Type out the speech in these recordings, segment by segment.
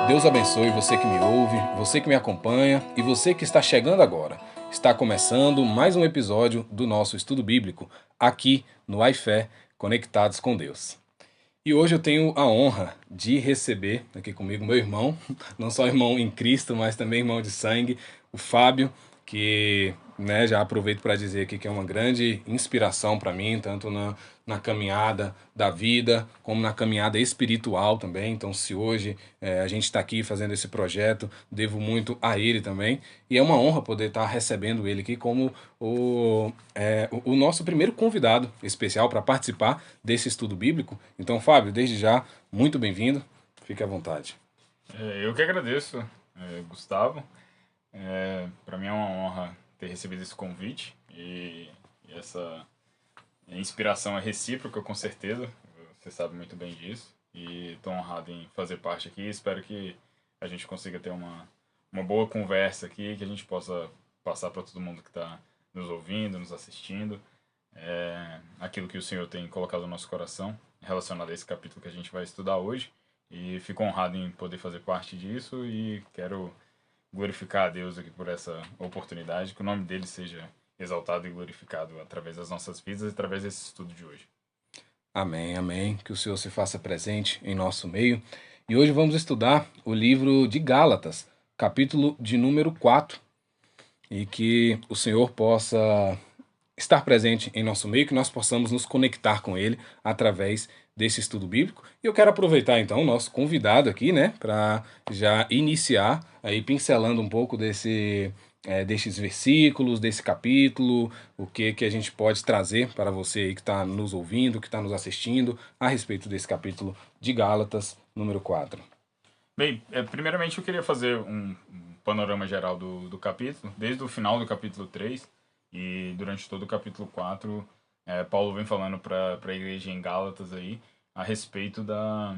Deus abençoe você que me ouve, você que me acompanha e você que está chegando agora. Está começando mais um episódio do nosso estudo bíblico aqui no iFé Conectados com Deus. E hoje eu tenho a honra de receber aqui comigo meu irmão, não só irmão em Cristo, mas também irmão de sangue, o Fábio, que já aproveito para dizer aqui que é uma grande inspiração para mim, tanto na caminhada da vida, como na caminhada espiritual também. Então, se hoje a gente está aqui fazendo esse projeto, devo muito a ele também. E é uma honra poder estar recebendo ele aqui como o nosso primeiro convidado especial para participar desse estudo bíblico. Então, Fábio, desde já, muito bem-vindo. Fique à vontade. Eu que agradeço, Gustavo. Para mim é uma honra ter recebido esse convite e essa inspiração é recíproca, com certeza. Você sabe muito bem disso. E estou honrado em fazer parte aqui. Espero que a gente consiga ter uma boa conversa aqui, que a gente possa passar para todo mundo que está nos ouvindo, nos assistindo, aquilo que o Senhor tem colocado no nosso coração relacionado a esse capítulo que a gente vai estudar hoje. E fico honrado em poder fazer parte disso e quero glorificar a Deus aqui por essa oportunidade, que o nome dele seja exaltado e glorificado através das nossas vidas e através desse estudo de hoje. Amém, amém. Que o Senhor se faça presente em nosso meio. E hoje vamos estudar o livro de Gálatas, capítulo de número 4. E que o Senhor possa estar presente em nosso meio, que nós possamos nos conectar com Ele através desse estudo bíblico. E eu quero aproveitar então o nosso convidado aqui, para já iniciar aí pincelando um pouco destes versículos, desse capítulo, o que a gente pode trazer para você aí que está nos ouvindo, que está nos assistindo, a respeito desse capítulo de Gálatas, número 4. Bem, primeiramente eu queria fazer um panorama geral do capítulo, desde o final do capítulo 3 e durante todo o capítulo 4, Paulo vem falando para a igreja em Gálatas aí a respeito da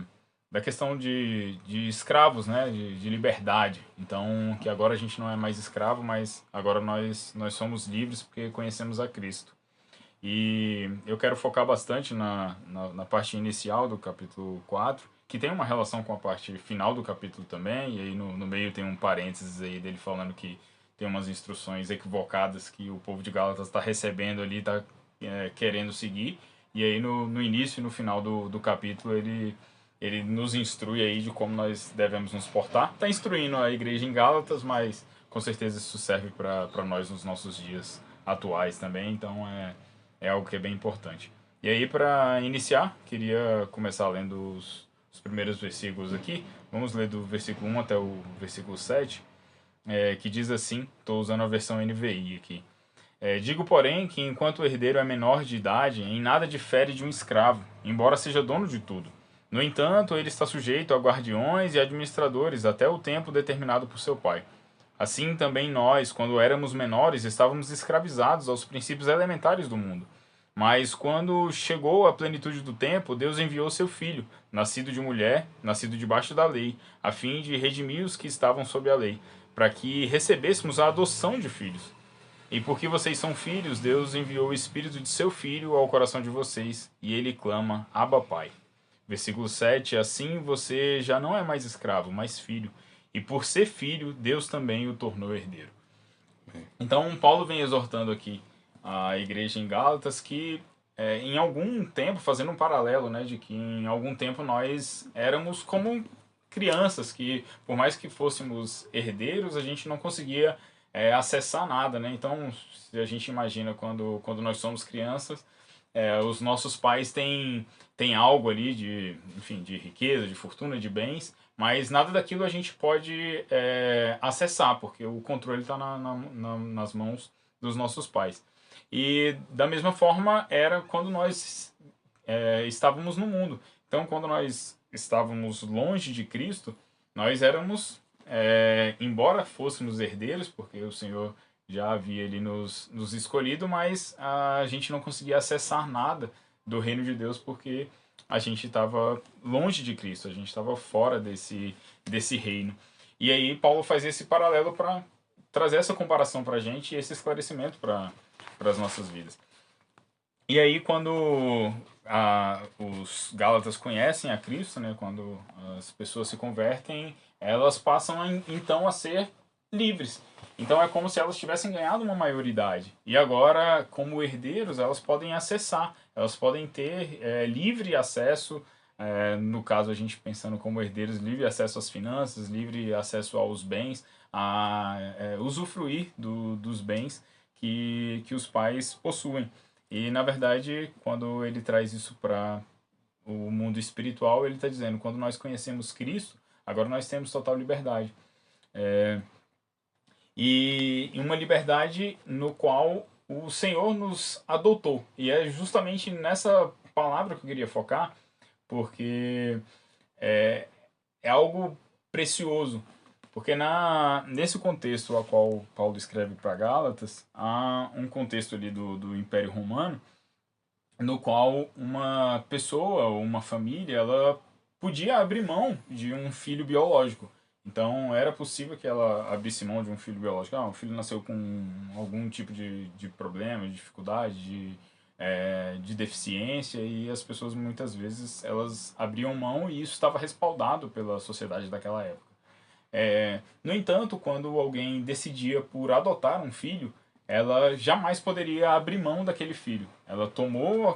questão de escravos, né, de liberdade. Então, que agora a gente não é mais escravo, mas agora nós somos livres porque conhecemos a Cristo. E eu quero focar bastante na parte inicial do capítulo 4, que tem uma relação com a parte final do capítulo também, e aí no meio tem um parênteses aí dele falando que tem umas instruções equivocadas que o povo de Gálatas está recebendo ali, está querendo seguir, e aí no início e no final do capítulo ele nos instrui aí de como nós devemos nos portar. Está instruindo a igreja em Gálatas, mas com certeza isso serve para nós nos nossos dias atuais também, então é algo que é bem importante. E aí, para iniciar, queria começar lendo os primeiros versículos aqui. Vamos ler do versículo 1 até o versículo 7, que diz assim, estou usando a versão NVI aqui. Digo, porém, que enquanto o herdeiro é menor de idade, em nada difere de um escravo, embora seja dono de tudo. No entanto, ele está sujeito a guardiões e administradores até o tempo determinado por seu pai. Assim também nós, quando éramos menores, estávamos escravizados aos princípios elementares do mundo. Mas quando chegou a plenitude do tempo, Deus enviou seu filho, nascido de mulher, nascido debaixo da lei, a fim de redimir os que estavam sob a lei, para que recebêssemos a adoção de filhos. E porque vocês são filhos, Deus enviou o Espírito de seu Filho ao coração de vocês, e ele clama, Abba, Pai. Versículo 7, assim você já não é mais escravo, mas filho. E por ser filho, Deus também o tornou herdeiro. Então, Paulo vem exortando aqui a igreja em Gálatas que, em algum tempo, fazendo um paralelo, né, de que em algum tempo nós éramos como crianças, que por mais que fôssemos herdeiros, a gente não conseguia acessar nada, né? Então, se a gente imagina quando nós somos crianças, os nossos pais têm algo ali de, enfim, de riqueza, de fortuna, de bens, mas nada daquilo a gente pode acessar, porque o controle está nas mãos dos nossos pais. E da mesma forma era quando nós estávamos no mundo. Então, quando nós estávamos longe de Cristo, nós éramos, embora fôssemos herdeiros, porque o Senhor já havia ele nos escolhido, mas a gente não conseguia acessar nada do reino de Deus porque a gente estava longe de Cristo, a gente estava fora desse reino. E aí Paulo faz esse paralelo para trazer essa comparação para a gente e esse esclarecimento para as nossas vidas. E aí quando os Gálatas conhecem a Cristo, né, quando as pessoas se convertem, elas passam então a ser livres. Então é como se elas tivessem ganhado uma maioridade. E agora, como herdeiros, elas podem acessar, elas podem ter livre acesso, no caso a gente pensando como herdeiros, livre acesso às finanças, livre acesso aos bens, a usufruir dos bens que os pais possuem. E na verdade, quando ele traz isso para o mundo espiritual, ele está dizendo, quando nós conhecemos Cristo, agora nós temos total liberdade. E uma liberdade no qual o Senhor nos adotou. E é justamente nessa palavra que eu queria focar, porque é algo precioso. Porque nesse contexto ao qual Paulo escreve para Gálatas, há um contexto ali do Império Romano, no qual uma pessoa ou uma família ela podia abrir mão de um filho biológico. Então era possível que ela abrisse mão de um filho biológico. O filho nasceu com algum tipo de problema, de dificuldade, de deficiência, e as pessoas muitas vezes elas abriam mão, e isso estava respaldado pela sociedade daquela época. No entanto, quando alguém decidia por adotar um filho, ela jamais poderia abrir mão daquele filho. Ela tomou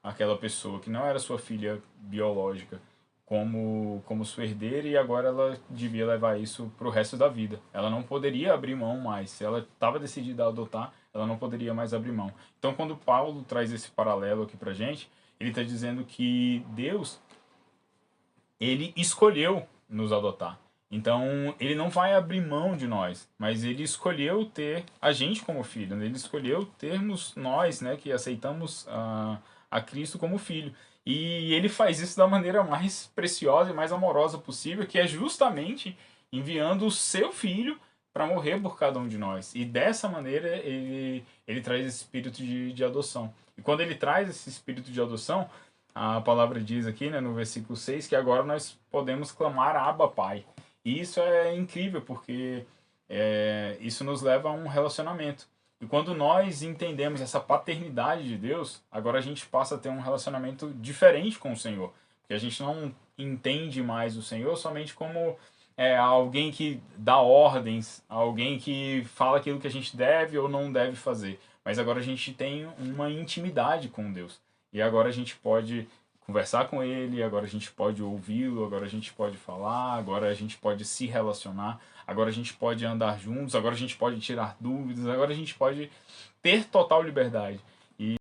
aquela pessoa que não era sua filha biológica como sua herdeira, e agora ela devia levar isso para o resto da vida. Ela não poderia abrir mão mais. Se ela estava decidida a adotar, ela não poderia mais abrir mão. Então, quando Paulo traz esse paralelo aqui para gente, ele está dizendo que Deus, ele escolheu nos adotar. Então, ele não vai abrir mão de nós, mas ele escolheu ter a gente como filho, né? Ele escolheu termos nós, né, que aceitamos a Cristo como filho. E ele faz isso da maneira mais preciosa e mais amorosa possível, que é justamente enviando o seu filho para morrer por cada um de nós. E dessa maneira ele traz esse espírito de adoção. E quando ele traz esse espírito de adoção, a palavra diz aqui, né, no versículo 6, que agora nós podemos clamar Abba, Pai. E isso é incrível, porque isso nos leva a um relacionamento. E quando nós entendemos essa paternidade de Deus, agora a gente passa a ter um relacionamento diferente com o Senhor. Porque a gente não entende mais o Senhor somente como alguém que dá ordens, alguém que fala aquilo que a gente deve ou não deve fazer. Mas agora a gente tem uma intimidade com Deus. E agora a gente pode conversar com ele, agora a gente pode ouvi-lo, agora a gente pode falar, agora a gente pode se relacionar, agora a gente pode andar juntos, agora a gente pode tirar dúvidas, agora a gente pode ter total liberdade. E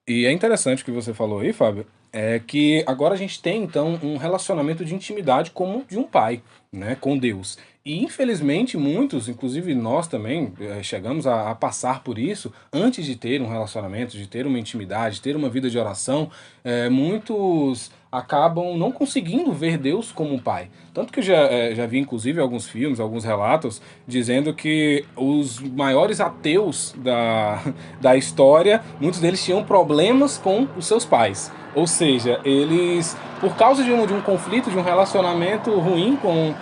é interessante o que você falou aí, Fábio, é que agora a gente tem então um relacionamento de intimidade como de um pai, né, com Deus. E infelizmente muitos, inclusive nós também, chegamos a passar por isso antes de ter um relacionamento, de ter uma intimidade, de ter uma vida de oração. Muitos acabam não conseguindo ver Deus como um pai. Tanto que eu já vi, inclusive, alguns filmes, alguns relatos, dizendo que os maiores ateus da história, muitos deles tinham problemas com os seus pais. Ou seja, eles, por causa de um conflito, de um relacionamento ruim com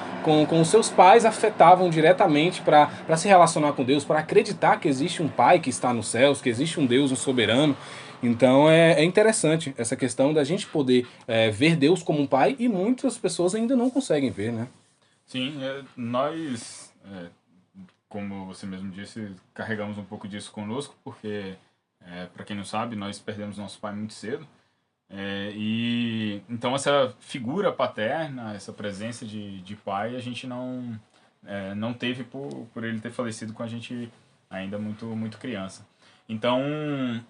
os seus pais, afetavam diretamente para se relacionar com Deus, para acreditar que existe um pai que está nos céus, que existe um Deus, um soberano. Então é interessante essa questão da gente poder ver Deus como um pai, e muitas pessoas ainda não conseguem ver, né? Sim, nós, como você mesmo disse, carregamos um pouco disso conosco, porque, para quem não sabe, nós perdemos nosso pai muito cedo. E então essa figura paterna, essa presença de pai, a gente não teve por ele ter falecido com a gente ainda muito, muito criança. Então,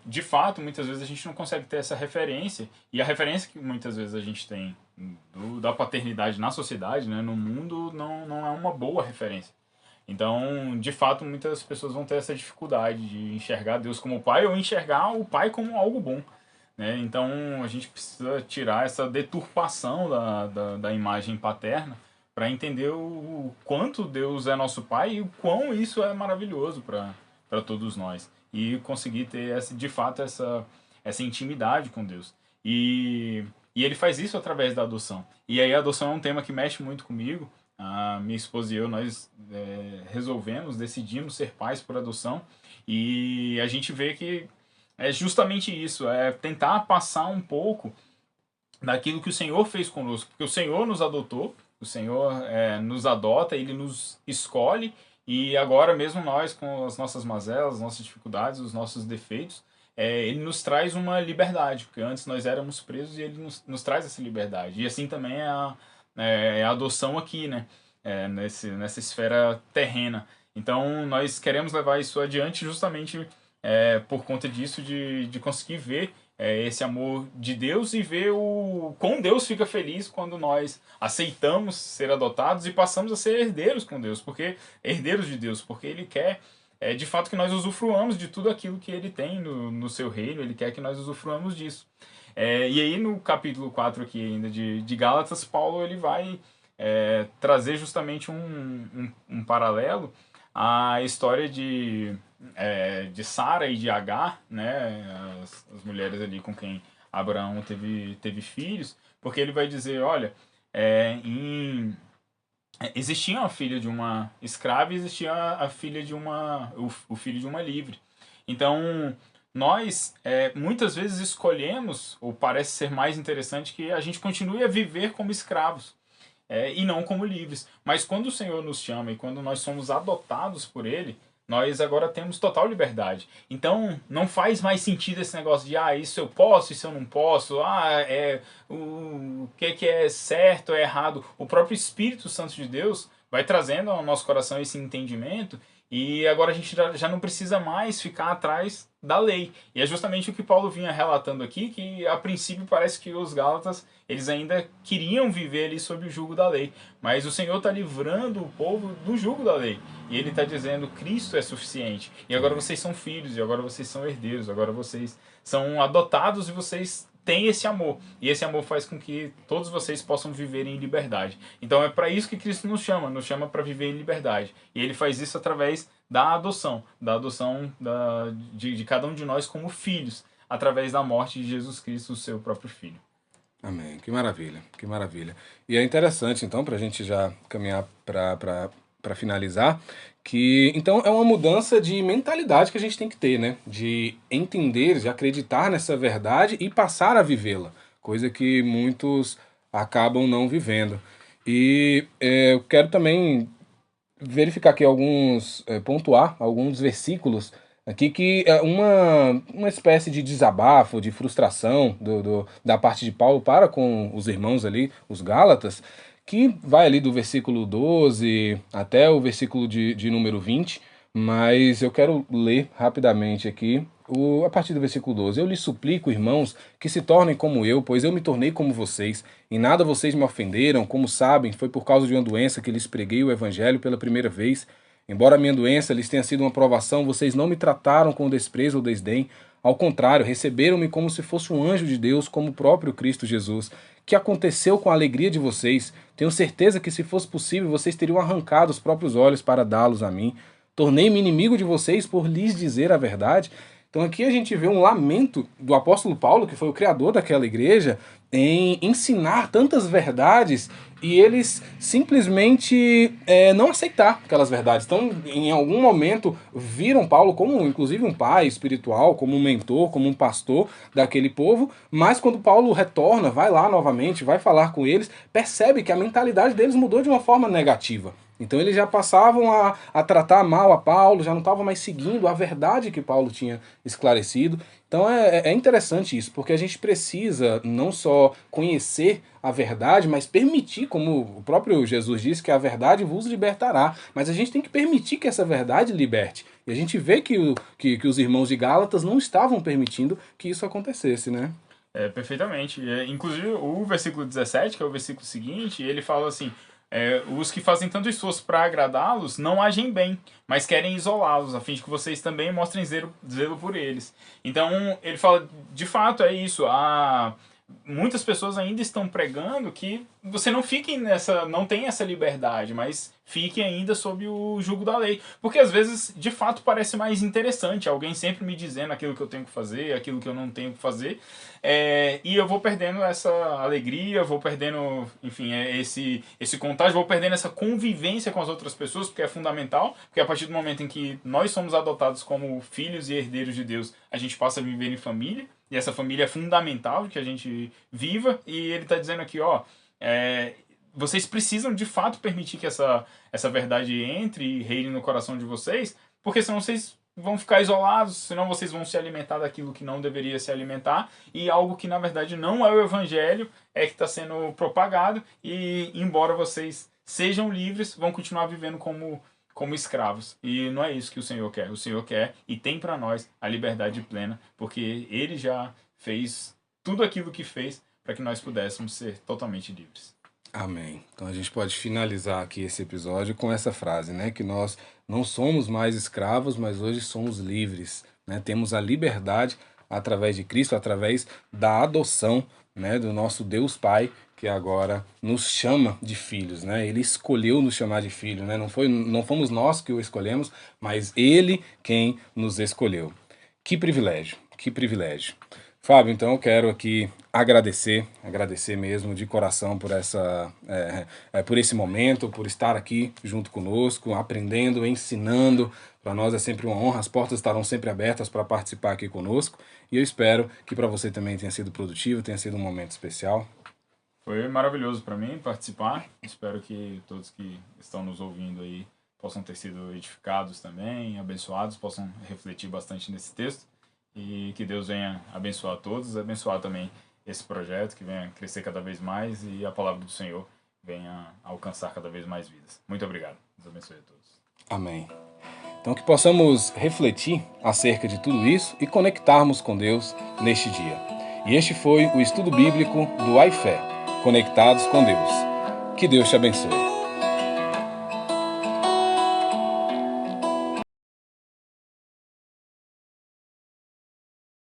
de fato, muitas vezes a gente não consegue ter essa referência, e a referência que muitas vezes a gente tem da paternidade na sociedade, né, no mundo, não é uma boa referência. Então, de fato, muitas pessoas vão ter essa dificuldade de enxergar Deus como pai, ou enxergar o pai como algo bom, né? Então, a gente precisa tirar essa deturpação da imagem paterna para entender o quanto Deus é nosso pai e o quão isso é maravilhoso para todos nós. E conseguir ter, de fato, essa intimidade com Deus. E ele faz isso através da adoção. E aí a adoção é um tema que mexe muito comigo. A minha esposa e eu, nós decidimos ser pais por adoção. E a gente vê que é justamente isso, é tentar passar um pouco daquilo que o Senhor fez conosco. Porque o Senhor nos adotou, O Senhor nos adota, Ele nos escolhe, e agora mesmo nós, com as nossas mazelas, as nossas dificuldades, os nossos defeitos, Ele nos traz uma liberdade, porque antes nós éramos presos e Ele nos traz essa liberdade. E assim também é a adoção aqui, né? Nessa esfera terrena. Então nós queremos levar isso adiante justamente por conta disso, de conseguir ver esse amor de Deus e ver o como Deus fica feliz quando nós aceitamos ser adotados e passamos a ser herdeiros com Deus, porque herdeiros de Deus, porque Ele quer de fato que nós usufruamos de tudo aquilo que Ele tem no seu reino, Ele quer que nós usufruamos disso. E aí no capítulo 4 aqui ainda de Gálatas, Paulo ele vai trazer justamente um paralelo à história de Sara e de Agar, né, as mulheres ali com quem Abraão teve filhos, porque ele vai dizer, olha, existia a filha de uma escrava e existia a filha o filho de uma livre. Então, nós muitas vezes escolhemos, ou parece ser mais interessante, que a gente continue a viver como escravos. E não como livres. Mas quando o Senhor nos chama e quando nós somos adotados por Ele, nós agora temos total liberdade. Então, não faz mais sentido esse negócio de isso eu posso, isso eu não posso, o que é certo, é errado. O próprio Espírito Santo de Deus vai trazendo ao nosso coração esse entendimento e agora a gente já não precisa mais ficar atrás da lei. E é justamente o que Paulo vinha relatando aqui, que a princípio parece que os Gálatas eles ainda queriam viver ali sob o jugo da lei. Mas o Senhor está livrando o povo do jugo da lei. E Ele está dizendo, Cristo é suficiente. E agora vocês são filhos, e agora vocês são herdeiros, agora vocês são adotados e vocês têm esse amor. E esse amor faz com que todos vocês possam viver em liberdade. Então é para isso que Cristo nos chama para viver em liberdade. E Ele faz isso através da adoção de cada um de nós como filhos, através da morte de Jesus Cristo, o seu próprio Filho. Amém. Que maravilha, que maravilha. E é interessante, então, para a gente já caminhar para finalizar, que então é uma mudança de mentalidade que a gente tem que ter, né? De entender, de acreditar nessa verdade e passar a vivê-la, coisa que muitos acabam não vivendo. E eu quero também verificar aqui pontuar alguns versículos aqui que é uma espécie de desabafo, de frustração da parte de Paulo para com os irmãos ali, os Gálatas, que vai ali do versículo 12 até o versículo de número 20, mas eu quero ler rapidamente aqui a partir do versículo 12. Eu lhes suplico, irmãos, que se tornem como eu, pois eu me tornei como vocês. Em nada vocês me ofenderam, como sabem, foi por causa de uma doença que lhes preguei o evangelho pela primeira vez. Embora a minha doença lhes tenha sido uma provação, vocês não me trataram com desprezo ou desdém. Ao contrário, receberam-me como se fosse um anjo de Deus, como o próprio Cristo Jesus. Que aconteceu com a alegria de vocês? Tenho certeza que, se fosse possível, vocês teriam arrancado os próprios olhos para dá-los a mim. Tornei-me inimigo de vocês por lhes dizer a verdade. Então aqui a gente vê um lamento do apóstolo Paulo, que foi o criador daquela igreja, em ensinar tantas verdades e eles simplesmente não aceitar aquelas verdades. Então, em algum momento, viram Paulo como, inclusive, um pai espiritual, como um mentor, como um pastor daquele povo, mas quando Paulo retorna, vai lá novamente, vai falar com eles, percebe que a mentalidade deles mudou de uma forma negativa. Então eles já passavam a tratar mal a Paulo, já não estavam mais seguindo a verdade que Paulo tinha esclarecido. Então é interessante isso, porque a gente precisa não só conhecer a verdade, mas permitir, como o próprio Jesus disse, que a verdade vos libertará. Mas a gente tem que permitir que essa verdade liberte. E a gente vê que os irmãos de Gálatas não estavam permitindo que isso acontecesse, né? Perfeitamente. Inclusive o versículo 17, que é o versículo seguinte, ele fala assim... os que fazem tanto esforço para agradá-los não agem bem, mas querem isolá-los, a fim de que vocês também mostrem zelo por eles. Então, ele fala, de fato, é isso. Muitas pessoas ainda estão pregando que você não tem essa liberdade, mas fique ainda sob o jugo da lei. Porque às vezes, de fato, parece mais interessante alguém sempre me dizendo aquilo que eu tenho que fazer, aquilo que eu não tenho que fazer, e eu vou perdendo essa alegria, vou perdendo, enfim, esse contágio, vou perdendo essa convivência com as outras pessoas, porque é fundamental, porque a partir do momento em que nós somos adotados como filhos e herdeiros de Deus, a gente passa a viver em família, e essa família é fundamental que a gente viva, e ele está dizendo aqui, vocês precisam de fato permitir que essa verdade entre e reine no coração de vocês, porque senão vocês vão ficar isolados, senão vocês vão se alimentar daquilo que não deveria se alimentar, e algo que na verdade não é o evangelho é que está sendo propagado, e embora vocês sejam livres, vão continuar vivendo como escravos. E não é isso que o Senhor quer. O Senhor quer e tem para nós a liberdade plena, porque Ele já fez tudo aquilo que fez para que nós pudéssemos ser totalmente livres. Amém. Então a gente pode finalizar aqui esse episódio com essa frase, né? Que nós não somos mais escravos, mas hoje somos livres, né? Temos a liberdade através de Cristo, através da adoção, né? Do nosso Deus Pai, que agora nos chama de filhos, né? Ele escolheu nos chamar de filho, né? Não fomos nós que o escolhemos, mas Ele quem nos escolheu. Que privilégio, que privilégio. Fábio, então eu quero aqui agradecer mesmo de coração por por esse momento, por estar aqui junto conosco, aprendendo, ensinando. Para nós é sempre uma honra, as portas estarão sempre abertas para participar aqui conosco. E eu espero que para você também tenha sido produtivo, tenha sido um momento especial. Foi maravilhoso para mim participar. Espero que todos que estão nos ouvindo aí possam ter sido edificados também, abençoados, possam refletir bastante nesse texto. E que Deus venha abençoar todos, abençoar também esse projeto, que venha crescer cada vez mais e a palavra do Senhor venha alcançar cada vez mais vidas. Muito obrigado. Deus abençoe a todos. Amém. Então que possamos refletir acerca de tudo isso e conectarmos com Deus neste dia. E este foi o estudo bíblico do iFé, Conectados com Deus. Que Deus te abençoe.